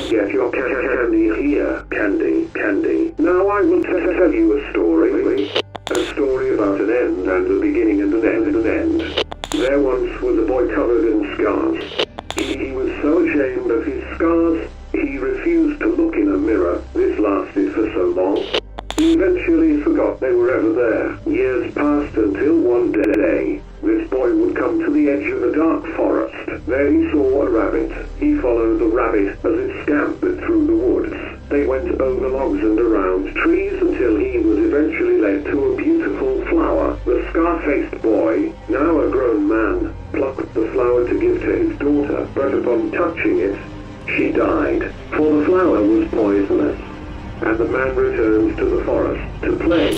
Get your candy here. Candy. Now I will tell you a story. A story about an end and a beginning and an end. There once was a boy covered in scars. He was so ashamed of his scars, he refused to look in a mirror. This lasted for so long. He eventually forgot they were ever there. Years passed until one day, this boy would come to the edge of a dark forest. There he saw a rabbit. He followed the rabbit as it scampered through the woods. They went over logs and around trees until he was eventually led to a beautiful flower. The scar-faced boy, now a grown man, plucked the flower to give to his daughter, but upon touching it, she died, for the flower was poisonous. And the man returns to the forest to play.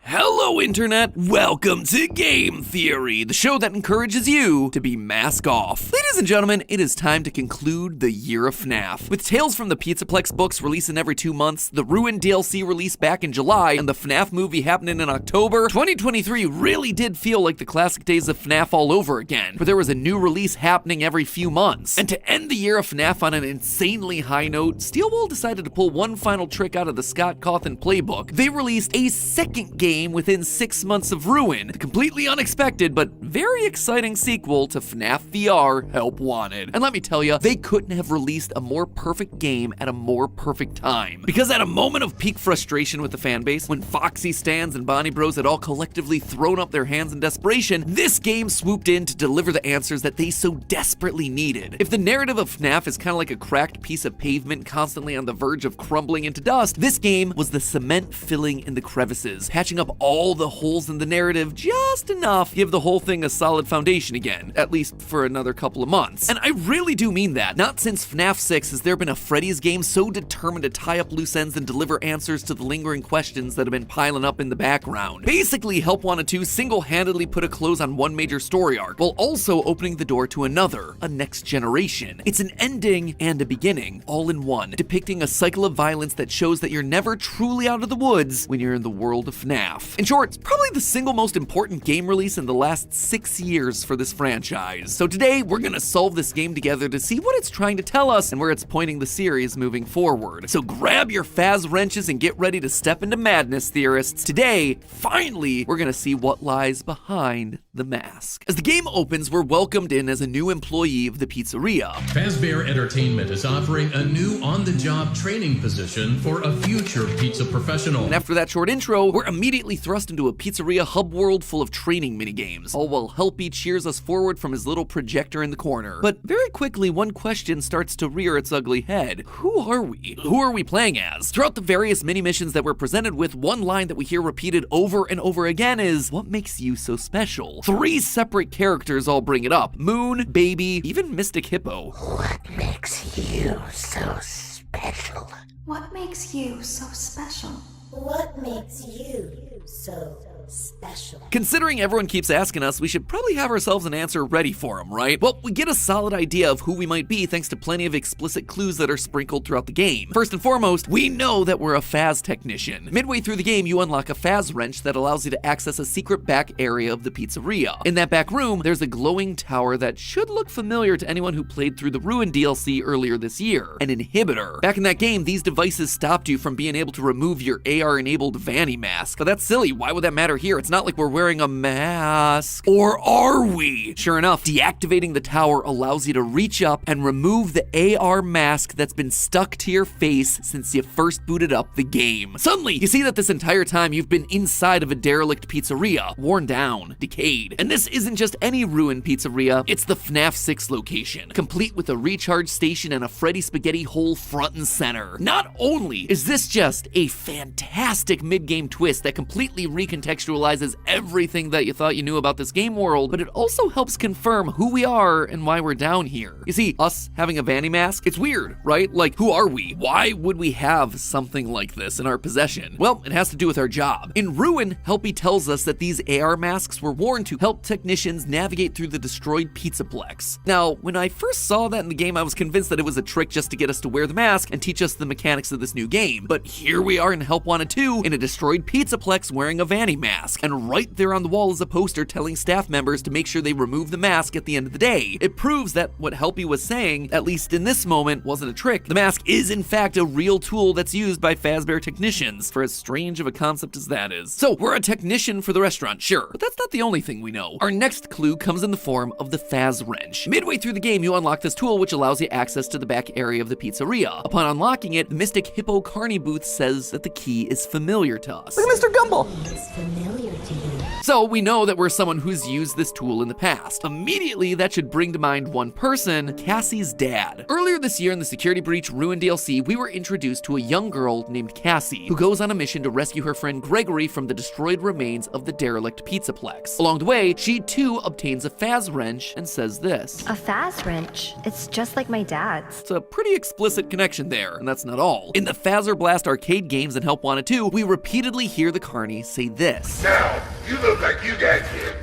Hello, Internet! Welcome to Game Theory, the show that encourages you to be mask off. Ladies and gentlemen, it is time to conclude the year of FNAF. With Tales from the Pizzaplex books releasing every 2 months, the Ruined DLC released back in July, and the FNAF movie happening in October, 2023 really did feel like the classic days of FNAF all over again, where there was a new release happening every few months. And to end the year of FNAF on an insanely high note, Steelwall decided to pull one final trick out of the Scott Cawthon playbook. They released a second game within 6 months of Ruin, the completely unexpected but very exciting sequel to FNAF VR, Help Wanted. And let me tell you, they couldn't have released a more perfect game at a more perfect time. Because at a moment of peak frustration with the fanbase, when Foxy Stans and Bonnie Bros had all collectively thrown up their hands in desperation, this game swooped in to deliver the answers that they so desperately needed. If the narrative of FNAF is kind of like a cracked piece of pavement constantly on the verge of crumbling into dust, this game was the cement filling in the crevices, patching up all the holes in the narrative just enough to give the whole thing a solid foundation again, at least for another couple of months. And I really do mean that. Not since FNAF 6 has there been a Freddy's game so determined to tie up loose ends and deliver answers to the lingering questions that have been piling up in the background. Basically, Help Wanted 2 single-handedly put a close on one major story arc, while also opening the door to another, a next generation. It's an ending and a beginning, all in one, depicting a cycle of violence that shows that you're never truly out of the woods when you're in the world of FNAF. In short, it's probably the single most important game release in the last 6 years for this franchise. So today, we're gonna solve this game together to see what it's trying to tell us and where it's pointing the series moving forward. So grab your Faz wrenches and get ready to step into madness, theorists. Today, finally, we're gonna see what lies behind the mask. As the game opens, we're welcomed in as a new employee of the pizzeria. Fazbear Entertainment is offering a new on-the-job training position for a future pizza professional. And after that short intro, we're immediately thrust into a pizzeria hub world full of training minigames, all while Helpy cheers us forward from his little projector in the corner. But very quickly, one question starts to rear its ugly head. Who are we? Who are we playing as? Throughout the various mini-missions that we're presented with, one line that we hear repeated over and over again is, what makes you so special? 3 separate characters all bring it up. Moon, Baby, even Mystic Hippo. What makes you so special? What makes you so special? What makes you so special? Considering everyone keeps asking us, we should probably have ourselves an answer ready for them, right? Well, we get a solid idea of who we might be thanks to plenty of explicit clues that are sprinkled throughout the game. First and foremost, we know that we're a Faz technician. Midway through the game, you unlock a Faz wrench that allows you to access a secret back area of the pizzeria. In that back room, there's a glowing tower that should look familiar to anyone who played through the Ruin DLC earlier this year, an inhibitor. Back in that game, these devices stopped you from being able to remove your AR-enabled Vanny mask. But that's silly, why would that matter here? It's not like we're wearing a mask. Or are we? Sure enough, deactivating the tower allows you to reach up and remove the AR mask that's been stuck to your face since you first booted up the game. Suddenly, you see that this entire time you've been inside of a derelict pizzeria, worn down, decayed. And this isn't just any ruined pizzeria, it's the FNAF 6 location, complete with a recharge station and a Freddy spaghetti hole front and center. Not only is this just a fantastic mid-game twist that completely recontextualizes everything that you thought you knew about this game world, but it also helps confirm who we are and why we're down here. You see, us having a Vanny mask, it's weird, right? Like, who are we? Why would we have something like this in our possession? Well, it has to do with our job. In Ruin, Helpy tells us that these AR masks were worn to help technicians navigate through the destroyed Pizzaplex. Now, when I first saw that in the game, I was convinced that it was a trick just to get us to wear the mask and teach us the mechanics of this new game. But here we are in Help Wanted 2 in a destroyed Pizzaplex wearing a Vanny mask. mask. And right there on the wall is a poster telling staff members to make sure they remove the mask at the end of the day. It proves that what Helpy was saying, at least in this moment, wasn't a trick. The mask is in fact a real tool that's used by Fazbear technicians, for as strange of a concept as that is. So we're a technician for the restaurant, sure, but that's not the only thing we know. Our next clue comes in the form of the Faz Wrench. Midway through the game, you unlock this tool which allows you access to the back area of the pizzeria. Upon unlocking it, the Mystic Hippo Carney booth says that the key is familiar to us. Look at Mr. Gumble. It's familiar to you. So we know that we're someone who's used this tool in the past. Immediately, that should bring to mind one person, Cassie's dad. Earlier this year in the Security Breach Ruin DLC, we were introduced to a young girl named Cassie, who goes on a mission to rescue her friend Gregory from the destroyed remains of the derelict Pizzaplex. Along the way, she too obtains a Faz Wrench and says this. A Faz Wrench? It's just like my dad's. It's a pretty explicit connection there, and that's not all. In the Fazzer Blast arcade games and Help Wanted 2, we repeatedly hear the Carney say this. Now, you look like you got kids.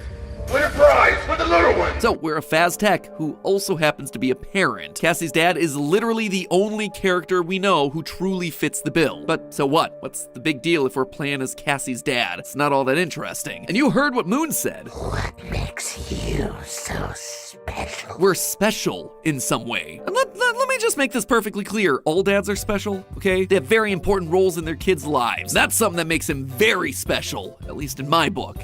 Win a prize for the little one. So we're a Faz Tech who also happens to be a parent. Cassie's dad is literally the only character we know who truly fits the bill. But so what? What's the big deal if we're playing as Cassie's dad? It's not all that interesting. And you heard what Moon said. What makes you so special? We're special in some way. And let me just make this perfectly clear. All dads are special, okay? They have very important roles in their kids' lives. That's something that makes him very special, at least in my book.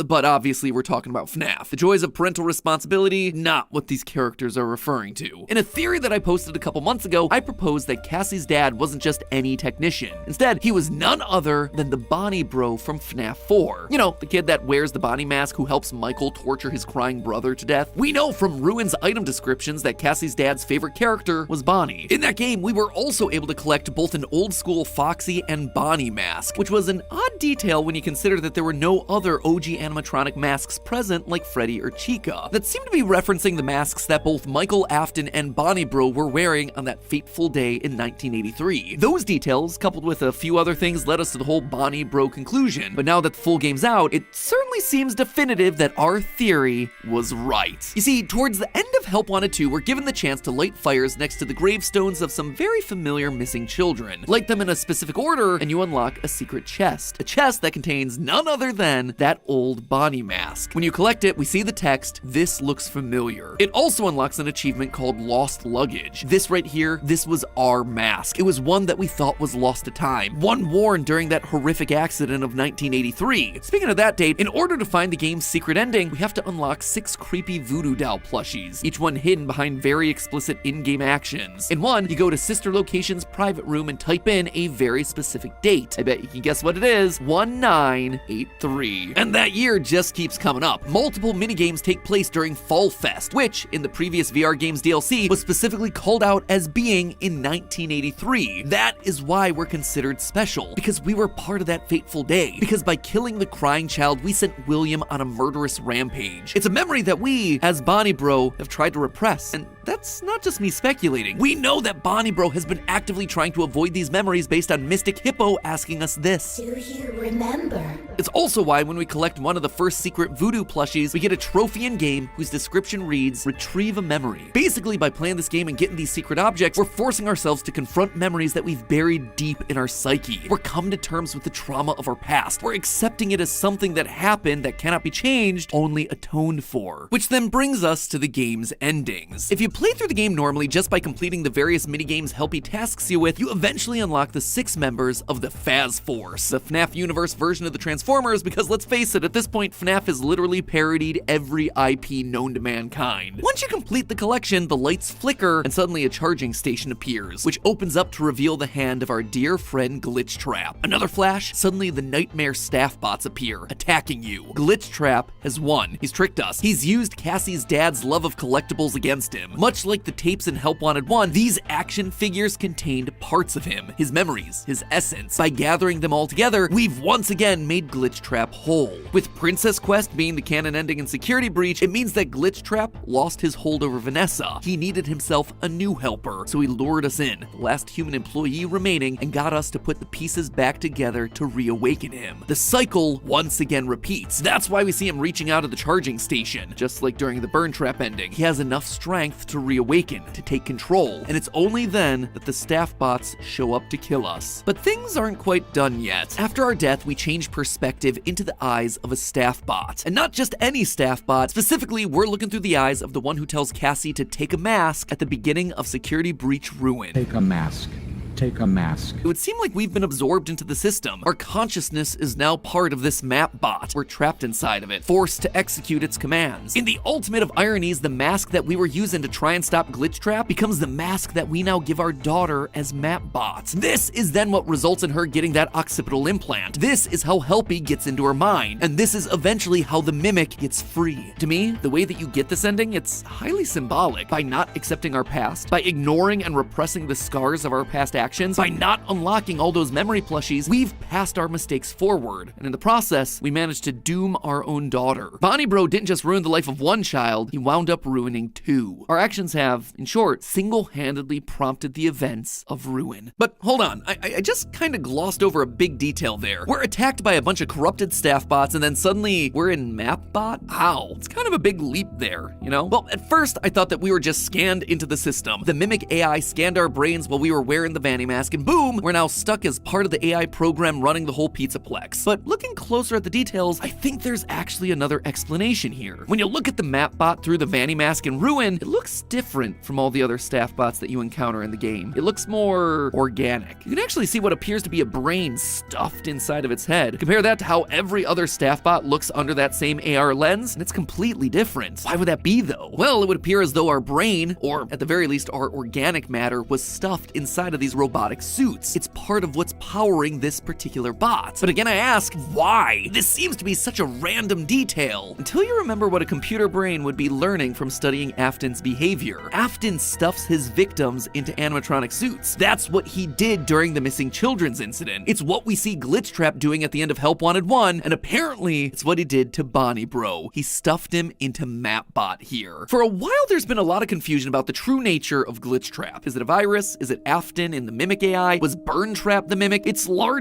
But obviously we're talking about FNAF. The joys of parental responsibility, not what these characters are referring to. In a theory that I posted a couple months ago, I proposed that Cassie's dad wasn't just any technician. Instead, he was none other than the Bonnie bro from FNAF 4. You know, the kid that wears the Bonnie mask who helps Michael torture his crying brother to death. We know from Ruin's item descriptions that Cassie's dad's favorite character was Bonnie. In that game, we were also able to collect both an old school Foxy and Bonnie mask, which was an odd detail when you consider that there were no other OG animatronic masks present like Freddy or Chica that seemed to be referencing the masks that both Michael Afton and Bonnie Bro were wearing on that fateful day in 1983. Those details, coupled with a few other things, led us to the whole Bonnie Bro conclusion. But now that the full game's out, it certainly seems definitive that our theory was right. You see, towards the end of Help Wanted 2, we're given the chance to light fires next to the gravestones of some very familiar missing children. Light them in a specific order, and you unlock a secret chest. A chest that contains none other than that old Bonnie mask. When you collect it, we see the text, "This looks familiar." It also unlocks an achievement called Lost Luggage. This right here, this was our mask. It was one that we thought was lost to time. One worn during that horrific accident of 1983. Speaking of that date, in order to find the game's secret ending, we have to unlock 6 creepy voodoo doll plushies, each one hidden behind very explicit in-game actions. In one, you go to Sister Location's private room and type in a very specific date. I bet you can guess what it is. 1983. And that year just keeps coming up. Multiple minigames take place during Fall Fest, which, in the previous VR Games DLC, was specifically called out as being in 1983. That is why we're considered special, because we were part of that fateful day. Because by killing the crying child, we sent William on a murderous rampage. It's a memory that we, as Bonnie Bro, have tried to repress. And that's not just me speculating. We know that Bonnie Bro has been actively trying to avoid these memories based on Mystic Hippo asking us this. Do you remember? It's also why when we collect one of the first secret voodoo plushies, we get a trophy in-game whose description reads, "Retrieve a memory." Basically, by playing this game and getting these secret objects, we're forcing ourselves to confront memories that we've buried deep in our psyche. We're coming to terms with the trauma of our past. We're accepting it as something that happened that cannot be changed, only atoned for. Which then brings us to the game's endings. If you play through the game normally just by completing the various minigames Helpy tasks you with, you eventually unlock the 6 members of the Faz Force, the FNAF universe version of the Transformers, because let's face it, at this point, FNAF has literally parodied every IP known to mankind. Once you complete the collection, the lights flicker and suddenly a charging station appears, which opens up to reveal the hand of our dear friend Glitch Trap. Another flash, suddenly the nightmare staff bots appear, attacking you. Glitch Trap has won. He's tricked us. He's used Cassie's dad's love of collectibles against him. Much like the tapes in Help Wanted 1, these action figures contained parts of him, his memories, his essence. By gathering them all together, we've once again made Glitch Trap whole. With Princess Quest being the canon ending in Security Breach, it means that Glitchtrap lost his hold over Vanessa. He needed himself a new helper, so he lured us in, the last human employee remaining, and got us to put the pieces back together to reawaken him. The cycle once again repeats. That's why we see him reaching out at the charging station. Just like during the Burn Trap ending, he has enough strength to reawaken, to take control, and it's only then that the staff bots show up to kill us. But things aren't quite done yet. After our death, we change perspective into the eyes of a staff bot. And not just any staff bot, specifically we're looking through the eyes of the one who tells Cassie to take a mask at the beginning of Security Breach Ruin. Take a mask. Take a mask. It would seem like we've been absorbed into the system. Our consciousness is now part of this map bot. We're trapped inside of it, forced to execute its commands. In the ultimate of ironies, the mask that we were using to try and stop Glitchtrap becomes the mask that we now give our daughter as map bots. This is then what results in her getting that occipital implant. This is how Helpy gets into her mind, and this is eventually how the mimic gets free. To me, the way that you get this ending, it's highly symbolic. By not accepting our past, by ignoring and repressing the scars of our past actions, by not unlocking all those memory plushies, we've passed our mistakes forward, and in the process, we managed to doom our own daughter. Bonnie Bro didn't just ruin the life of one child, he wound up ruining two. Our actions have, in short, single-handedly prompted the events of ruin. But hold on, I just kind of glossed over a big detail there. We're attacked by a bunch of corrupted staff bots, and then suddenly we're in MapBot? How? It's kind of a big leap there, you know? Well, at first, I thought that we were just scanned into the system. The Mimic AI scanned our brains while we were wearing the Vanny mask, and boom, we're now stuck as part of the AI program running the whole Pizzaplex. But looking closer at the details, I think there's actually another explanation here. When you look at the map bot through the Vanny mask in Ruin, it looks different from all the other staff bots that you encounter in the game. It looks more organic. You can actually see what appears to be a brain stuffed inside of its head. Compare that to how every other staff bot looks under that same AR lens, and it's completely different. Why would that be though? Well, it would appear as though our brain, or at the very least our organic matter, was stuffed inside of these robotic suits. It's part of what's powering this particular bot. But again, I ask, why? This seems to be such a random detail. Until you remember what a computer brain would be learning from studying Afton's behavior. Afton stuffs his victims into animatronic suits. That's what he did during the missing children's incident. It's what we see Glitchtrap doing at the end of Help Wanted 1, and apparently it's what he did to Bonnie Bro. He stuffed him into MapBot here. For a while, there's been a lot of confusion about the true nature of Glitchtrap. Is it a virus? Is it Afton in the Mimic AI? Was Burn Trap the Mimic? It's largely